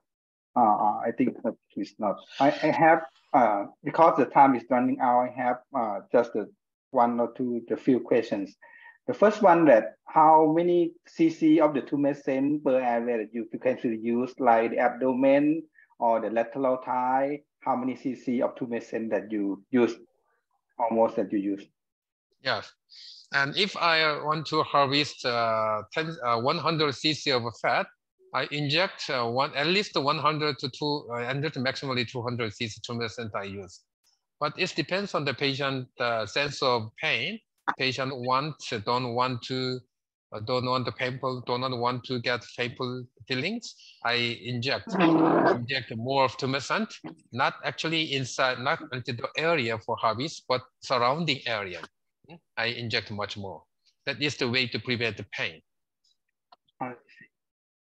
I think it's not. I have, because the time is running out, I have just one or two, the few questions. The first one, that how many cc of the tumescent per area that you potentially use, like the abdomen or the lateral thigh, how many cc of tumescent that you use, almost that you use? Yes, and if I want to harvest 100 cc of fat, I inject at least 100 to 200, maximally 200 cc tumescent I use. But it depends on the patient sense of pain. Patient don't want the painful, do not want to get painful feelings. I inject more of tumescent, not actually inside, not into the area for harvest, but surrounding area. I inject much more. That is the way to prevent the pain. I see.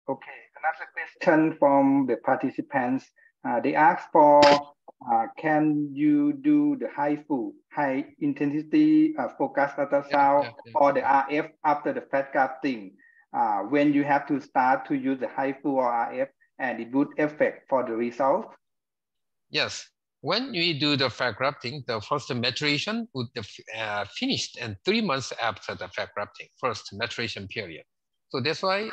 Okay, another question from the participants. They ask for, can you do the high intensity focused ultrasound or the RF after the fat grafting? When you have to start to use the HIFU or RF, and it would affect for the result? Yes. When we do the fat grafting, the first maturation would finished and 3 months after the fat grafting, first maturation period. So that's why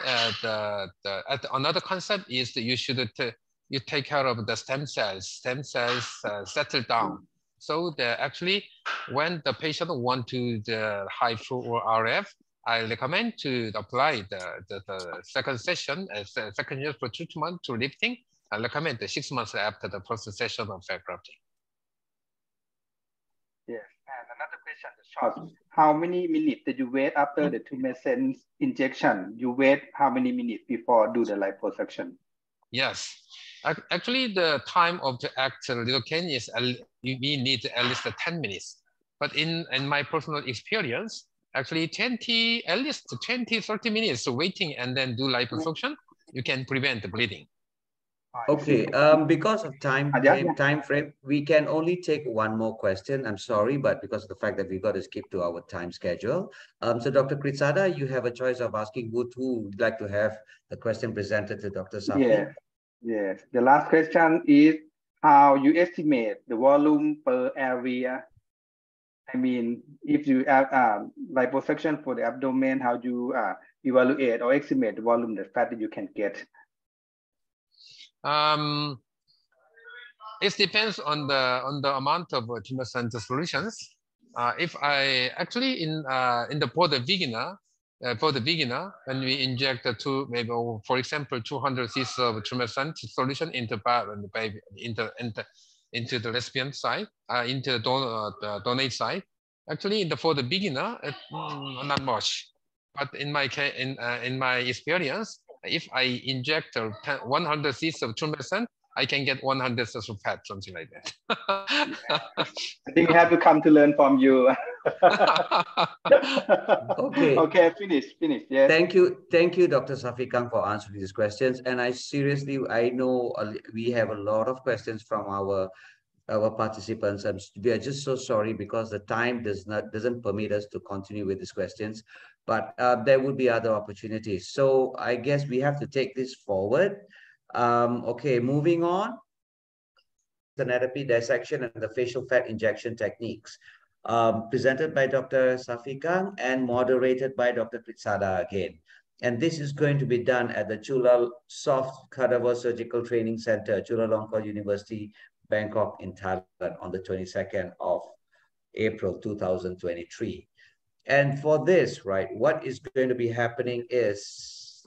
another concept is that you should you take care of the stem cells settle down. So actually, when the patient want to the HIFU or RF, I recommend to apply the second session as second year for treatment to lifting. I recommend the 6 months after the first session of fat grafting. Yes, and another question, short. How many minutes did you wait after the tumescent injection? You wait how many minutes before do the liposuction? Yes, actually the time of the actual lidocaine is we need at least 10 minutes. But in my personal experience, actually at least 20, 30 minutes waiting and then do liposuction, you can prevent the bleeding. Okay, because of time frame, we can only take one more question. I'm sorry, but because of the fact that we've got to skip to our time schedule. So Dr. Kritsada, you have a choice of asking who would like to have the question presented to Dr. Safi. Yes. The last question is how you estimate the volume per area. I mean, if you have liposuction for the abdomen, how do you evaluate or estimate the volume, the fat that you can get? It depends on the amount of tumescent solutions. If I actually for the beginner, when we inject maybe for example 200 cc of tumescent solution into the recipient side, into the donate side, actually for the beginner, not much. But in my case, in my experience, if I inject 100 cc of tumescent, I can get 100 cells of fat, something like that. I think we have to come to learn from you. Okay. Okay, finish. Yes. Thank you, Dr. Safi Kang, for answering these questions. And I know we have a lot of questions from our our participants. We are just so sorry because the time doesn't permit us to continue with these questions, but there would be other opportunities. So I guess we have to take this forward. Okay, moving on. Anatomy dissection and the facial fat injection techniques, presented by Dr. Safi Kang and moderated by Dr. Kritsada again. And this is going to be done at the Soft Cadaver Surgical Training Center, Chulalongkorn University, Bangkok in Thailand on the 22nd of April 2023. And for this, right, what is going to be happening is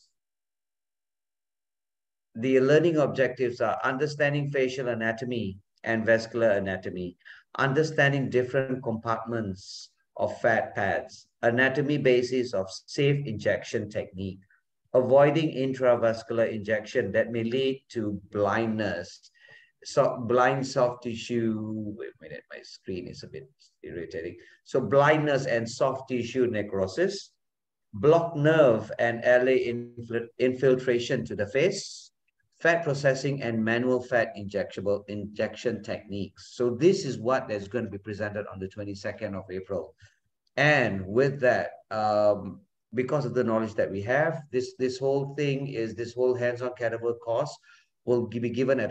the learning objectives are understanding facial anatomy and vascular anatomy, understanding different compartments of fat pads, anatomy basis of safe injection technique, avoiding intravascular injection that may lead to blindness, blind soft tissue. Wait a minute, my screen is a bit irritating. So blindness and soft tissue necrosis, blocked nerve and LA infiltration to the face, fat processing and manual fat injection techniques. So this is what is going to be presented on the 22nd of April. And with that, because of the knowledge that we have, this whole hands-on cadaver course will be given at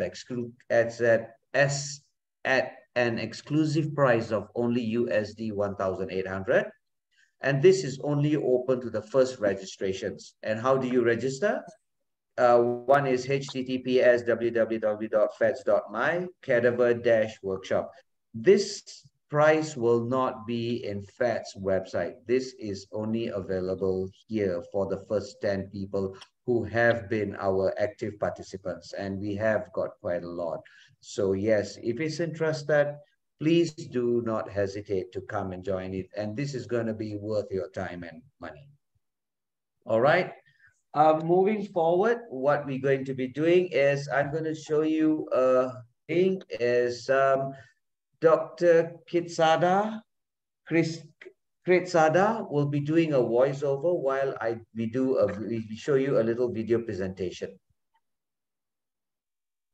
an exclusive price of only USD 1,800. And this is only open to the first registrations. And how do you register? One is https://www.fats.my cadaver-workshop. This price will not be in FATS website. This is only available here for the first 10 people who have been our active participants, and we have got quite a lot. So yes, if it's interested, please do not hesitate to come and join it. And this is going to be worth your time and money. All right. Moving forward, what we're going to be doing is I'm going to show you a thing is Dr. Kritsada will be doing a voiceover while we show you a little video presentation.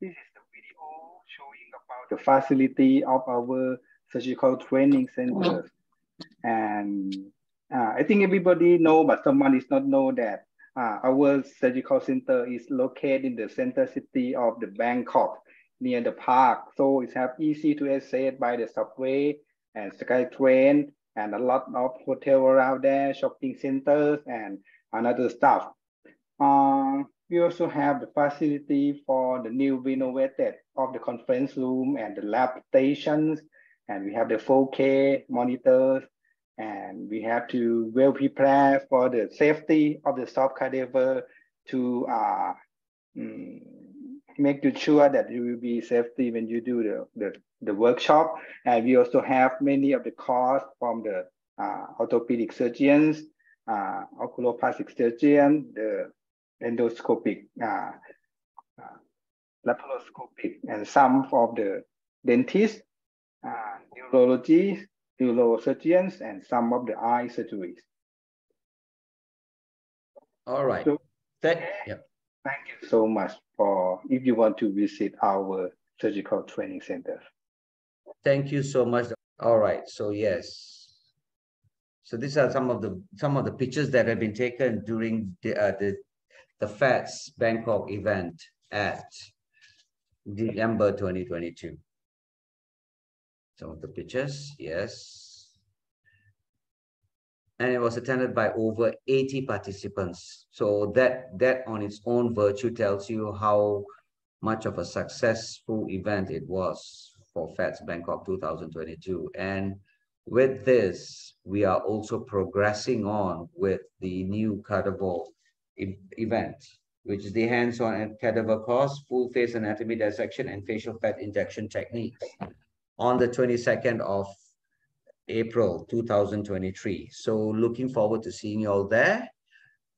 This is the video showing about the facility of our surgical training centers. And I think everybody know, but someone is not know that our surgical center is located in the center city of the Bangkok, near the park. So it's easy to access by the subway and SkyTrain, and a lot of hotel around there, shopping centers, and another stuff. We also have the facility for the new renovated of the conference room and the lab stations, and we have the 4K monitors, and we have to well prepare for the safety of the soft cadaver to make sure that you will be safety when you do the workshop. And we also have many of the course from the orthopedic surgeons, oculoplastic surgeon, the endoscopic, laparoscopic, and some of the dentists, neurologists, neurosurgeons, and some of the eye surgeries. All right. So, Thank you so much for if you want to visit our surgical training center. Thank you so much. All right. So yes. So these are some of the pictures that have been taken during the FATS Bangkok event at December 2022. Some of the pictures, yes. And it was attended by over 80 participants. So that on its own virtue tells you how much of a successful event it was for FATS Bangkok 2022. And with this, we are also progressing on with the new cadaver event, which is the hands-on cadaver course, full face anatomy dissection, and facial fat injection techniques on the 22nd of April 2023. So looking forward to seeing you all there.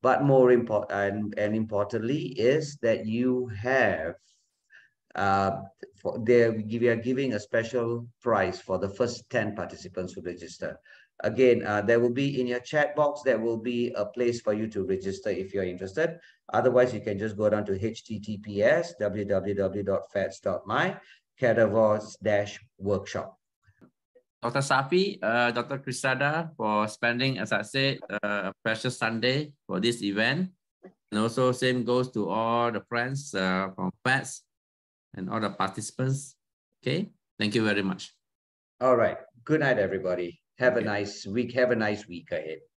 But more important and importantly is that you have we are giving a special prize for the first 10 participants who register. Again, there will be in your chat box, there will be a place for you to register if you're interested. Otherwise, you can just go down to https://www.fats.my cadaver-workshop. Dr. Safi, Dr. Kritsada for spending, as I said, a precious Sunday for this event. And also same goes to all the friends from FATS and all the participants. Okay, thank you very much. All right. Good night, everybody. Have a nice week. Have a nice week ahead.